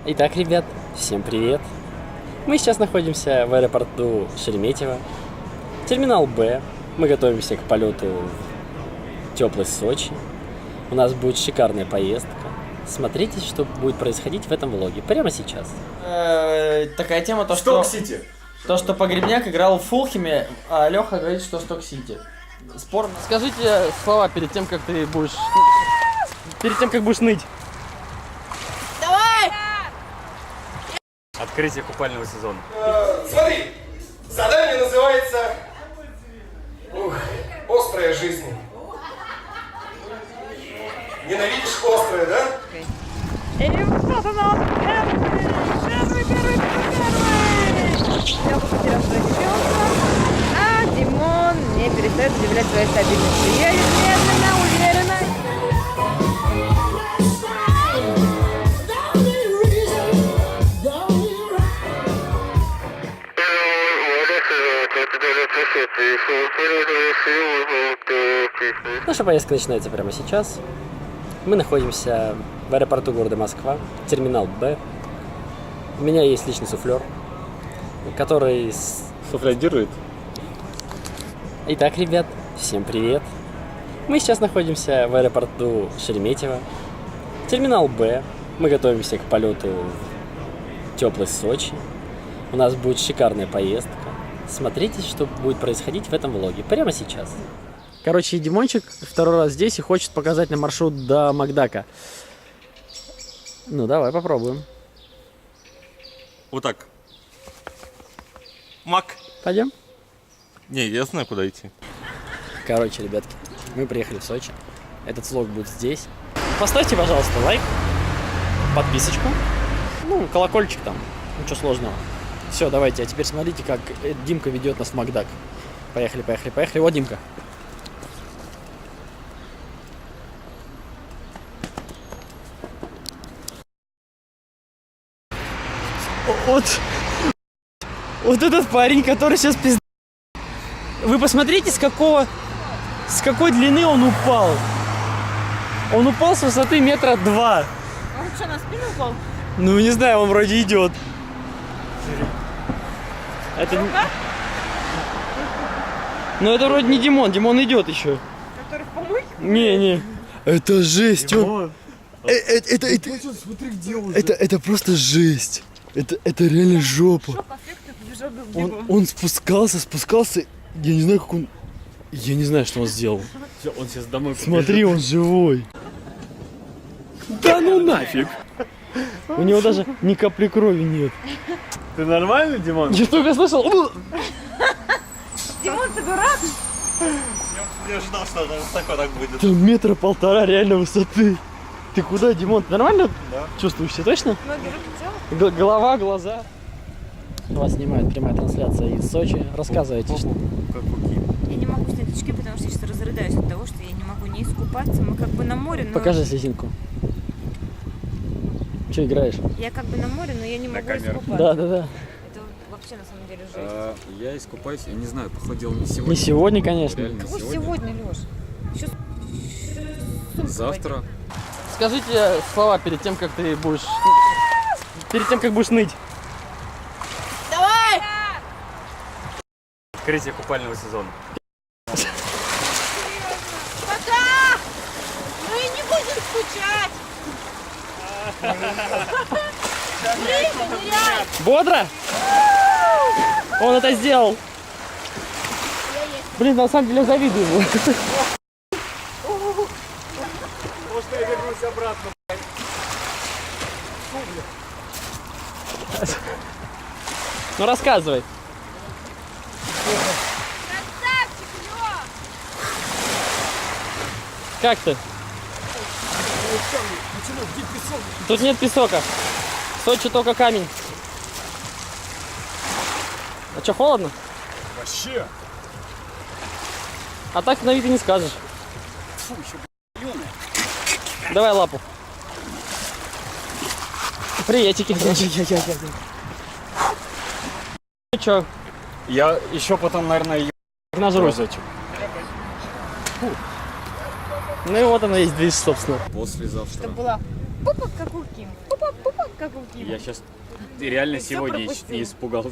Итак, ребят, всем привет! Мы сейчас находимся в аэропорту Шереметьево, терминал Б. Мы готовимся к полету в теплый Сочи. У нас будет шикарная поездка. Смотрите, что будет происходить в этом влоге прямо сейчас. Такая тема, то что Погребняк играл в Фулхеме, а Леха говорит, что Сток-Сити. Спор. Скажите слова перед тем, как будешь ныть. Открытие купального сезона. Смотри, задание называется «Острая жизнь». Ненавидишь острое, да? И вот он первый. Я потерял свою девчонку, а Димон не перестает удивлять своей стабильностью. Едет медленно, уверенно. Наша поездка начинается прямо сейчас. Мы находимся в аэропорту города Москва, терминал Б. У меня есть личный суфлер, который... Суфлядирует? Итак, ребят, всем привет! Мы сейчас находимся в аэропорту Шереметьево, терминал Б. Мы готовимся к полету в теплый Сочи. У нас будет шикарная поездка. Смотрите, что будет происходить в этом влоге прямо сейчас. Короче, Димончик второй раз здесь и хочет показать нам маршрут до Макдака. Ну, давай попробуем. Вот так. Мак. Пойдем? Не, я знаю, куда идти. Короче, ребятки, мы приехали в Сочи. Этот влог будет здесь. Поставьте, пожалуйста, лайк, подписочку, ну, колокольчик там, ничего сложного. Все, давайте, а теперь смотрите, как Димка ведет нас в Макдак. Поехали. Вот Димка. Вот этот парень, который сейчас пиздец. Вы посмотрите, с какой длины он упал. Он упал с высоты 2 метра. Он что, на спину упал? Ну, не знаю, он вроде идет. Это... Ну, это вроде не Димон. Димон идет еще. Который в помойке? Не. Это жесть. Это просто жесть. Это реально жопа. Он спускался. Я не знаю, как он... Я не знаю, что он сделал. Все, он сейчас домой побежит. Смотри, он живой. Да ну нафиг! У него даже ни капли крови нет. Ты нормальный, Димон? Я только слышал. Димон, ты дурак? Я ждал, что там высоко так будет. Там 1,5 метра реально высоты. Ты куда, Димон? Ты нормально чувствуешь себя, точно? Ноги, руки, тело? Голова, глаза. Вас снимает прямая трансляция из Сочи. Рассказывайте, что... Я не могу снять очки, потому что я сейчас разрыдаюсь от того, что я не могу не искупаться. Мы как бы на море, но... Покажи слезинку. Че играешь? Я как бы на море, но я не могу камеру. искупаться. Да. Это вообще на самом деле жесть. Я искупаюсь, я не знаю, походил не сегодня. Не сегодня, конечно. Реально не Какой сегодня, Лёш? Еще Завтра. Скажите слова перед тем, как будешь ныть. Давай! Открытие купального сезона. Пока! Мы не будем скучать! Бодро? Он это сделал. Блин, на самом деле завидую ему. Может, я вернусь обратно. Ну рассказывай. Красавчик, Лёш! Как ты? Тут нет песока. В Сочи только камень. А что, холодно? Вообще. А так на вид и не скажешь. Давай лапу. Приветики. Ну чё, Я еще потом, наверное, нажрусь. Ну и вот она есть движ, собственно. Послезавтра. Это была пупок, как у Ким. Пупок, пупок. Как у Кима. Я сейчас реально Ты всё сегодня пропустил. и испугался.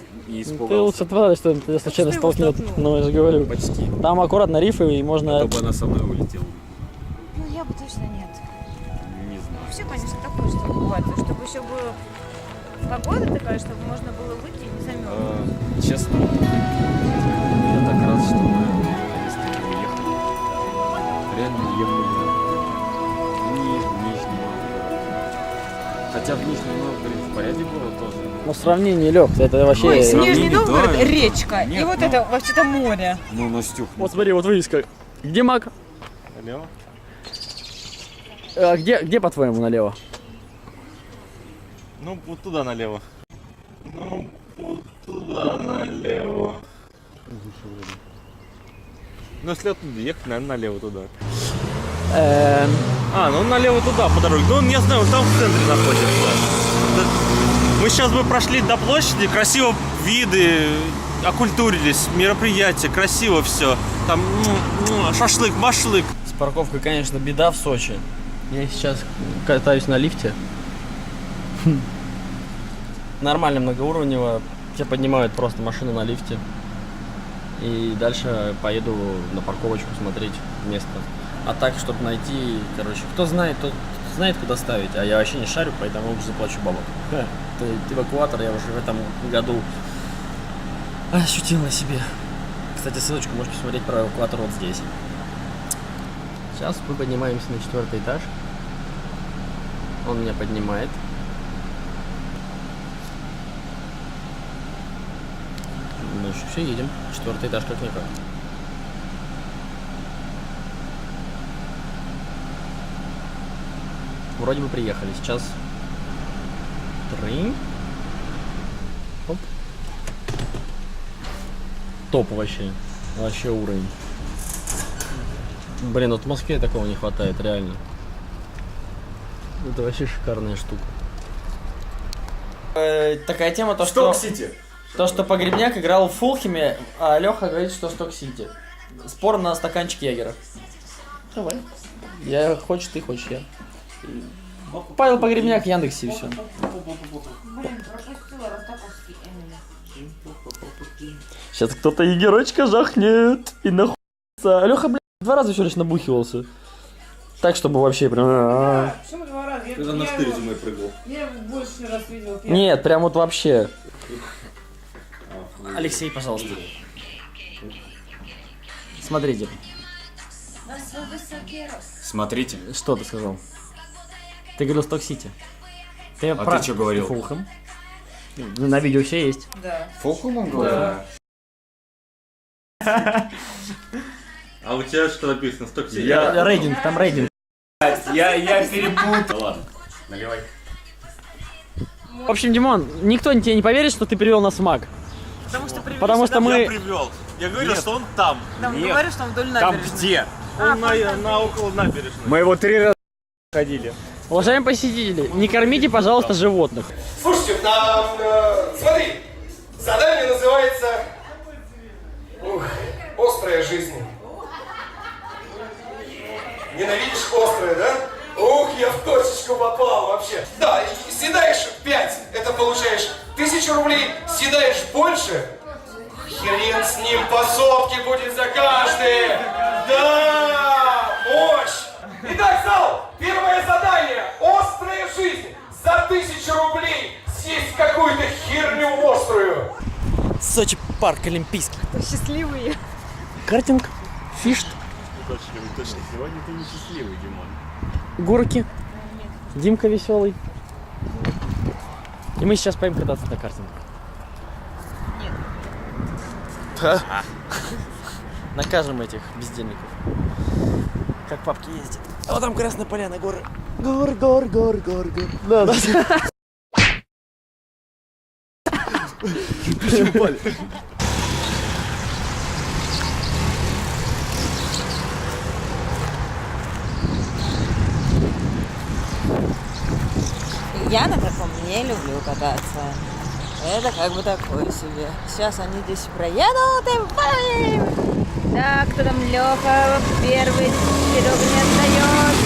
Ты лучше тварь, что ты случайно Что его столкнет. столкнул? Ну, я же говорю. Почти. Там аккуратно рифы, и можно... Чтобы она со мной улетела. Ну, я бы точно нет. Не знаю. Вообще, конечно, такое, что бывает. Чтобы еще была погода такая, чтобы можно было выйти и не замерзнуть. Честно, я так рад, что мы наконец-таки уехали. Реально уехали. Не в Нижний Новгород. Хотя в Нижнем Новгороде в порядке было тоже. Ну, сравнение, Лёг, это вообще... Ой, сравнение, Нижний Новгород, да. речка. Нет, и вот ну- это вообще-то море. Ну, Настюх, Вот смотри, вот вывеска. Где Мак? Налево? Где по-твоему, налево? Ну, вот туда налево. Ну, вот туда налево. Ну, если оттуда ехать, наверное, налево туда. А, ну налево туда по дороге. Ну, я знаю, там в центре находится. Мы сейчас бы прошли до площади, красиво виды, окультурились, мероприятия, красиво все. Там шашлык, машлык. С парковкой, конечно, беда в Сочи. Я сейчас катаюсь на лифте. Нормально, многоуровнево. Тебя поднимают просто машину на лифте. И дальше поеду на парковочку смотреть место. А так, чтобы найти, короче, кто знает, тот знает, куда ставить. А я вообще не шарю, поэтому лучше заплачу бабок. Эвакуатор я уже в этом году ощутил на себе. Кстати, ссылочку можете посмотреть про эвакуатор вот здесь. Сейчас мы поднимаемся на 4-й этаж. Он меня поднимает. Ну еще все, едем. 4-й этаж как-никак. Вроде бы приехали. Сейчас... Трынь. Оп. Топ вообще. Вообще уровень. Блин, вот в Москве такого не хватает, реально. Это вообще шикарная штука. Такая тема, то Что что... Сити? То, что Погребняк играл в Фулхеме, а Леха говорит, что Сток-Сити. Спор на стаканчик Егера. Давай. Я хочешь, ты хочешь, я. Павел Погребняк, Яндексе и все. Сейчас кто-то егерочка жахнет и нахуйся. Леха, блядь, 2 раза всего лишь набухивался. Так, чтобы вообще прям... Почему 2 раза? Я, Когда на стыре зимой прыгал. я больше раз видел. Нет, прям вот вообще. Алексей, пожалуйста. Смотрите. Смотрите. Что ты сказал? Ты говорил Сток-Сити. Ты А ты чё говорил? Фулхэм. На видео все есть. Да. Фулхэм он говорил? А у тебя что написано? Сток-Сити? Рейдинг, там рейдинг. Я перепутал. Ладно, наливай. В общем, Димон, никто тебе не поверит, что ты привел нас в МАК. Потому что Я мы... привел. Я говорил, что он там. Там Нет. говоришь, что вдоль Там набережной. где? Он на около набережной. Мы его 3 раза ходили. Уважаемые посетители, не кормите, пожалуйста, животных. Слушайте, смотри, задание называется «Острая жизнь». Ненавидишь острое, да? Ух, я в точечку попал вообще. Да, и съедаешь 5, это получаешь 1000 рублей, съедаешь больше, хрен с ним, по сотке будет за каждый. Да, мощь. Итак, зал, первое задание. Острая жизнь. За 1000 рублей съесть какую-то херню острую. Сочи, парк Олимпийский. Счастливые. Картинг, фишт, Точно, сегодня ты не счастливый, Димон. горки, Димка веселый. И мы сейчас поедем кататься на картинг. Нет. Накажем этих бездельников. Как папки ездят. А вот там Красная Поляна, горы. Гор. Да. Я на таком не люблю кататься. Это как бы такое себе. Сейчас они здесь проедут и валим! Так, кто там? Лёха первый, Серега не отдает.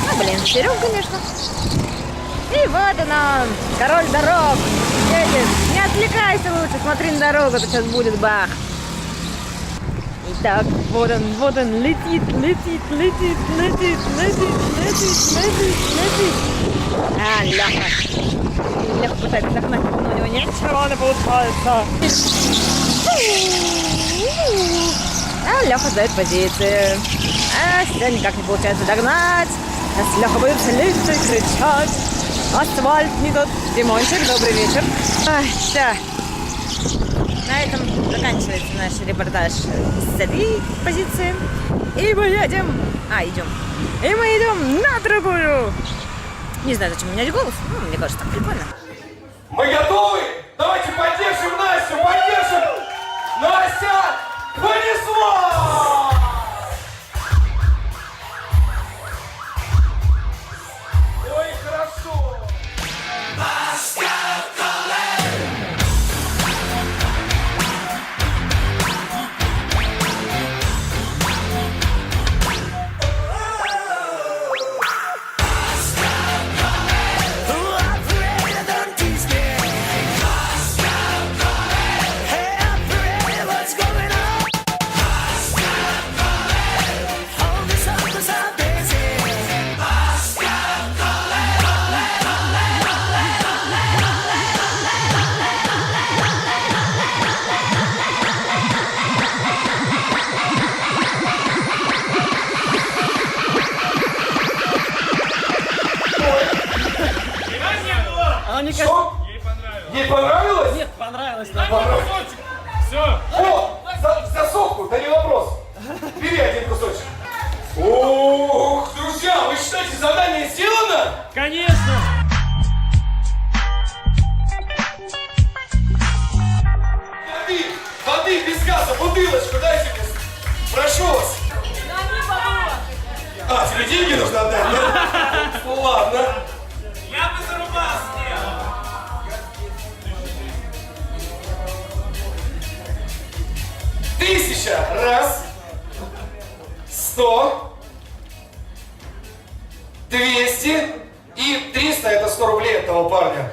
Ну, блин, Серега, конечно. И вот он, король дорог. Едет. Не отвлекайся лучше, смотри на дорогу, то сейчас будет бах. Итак, вот он, летит. А, Леха пытается догнать, но у него ничего не получается. А Леха сдает позиции. А себя никак не получается догнать. А Леха будет слиться и кричать. Асфальт не тот. Димончик, добрый вечер. Все. На этом заканчивается наш репортаж с этой позиции. И мы едем. Идем. И мы идем на другую. Не знаю, зачем менять голос. Мне кажется, так прикольно. Мы готовы? Давайте поддержим Настю, поддержим! Настя, понесла! Ой, хорошо! Что? Ей понравилось? Нет, понравилось. Все. О, засохну, да не вопрос. Бери один кусочек. Ух, друзья, вы считаете, задание сделано? Конечно. Воды без газа, бутылочку дайте мне. Прошу вас. Тебе деньги нужно отдать, да? Ну ладно. Я бы зарубался. 1000. Раз. 100. 200. И 300 это 100 рублей этого парня.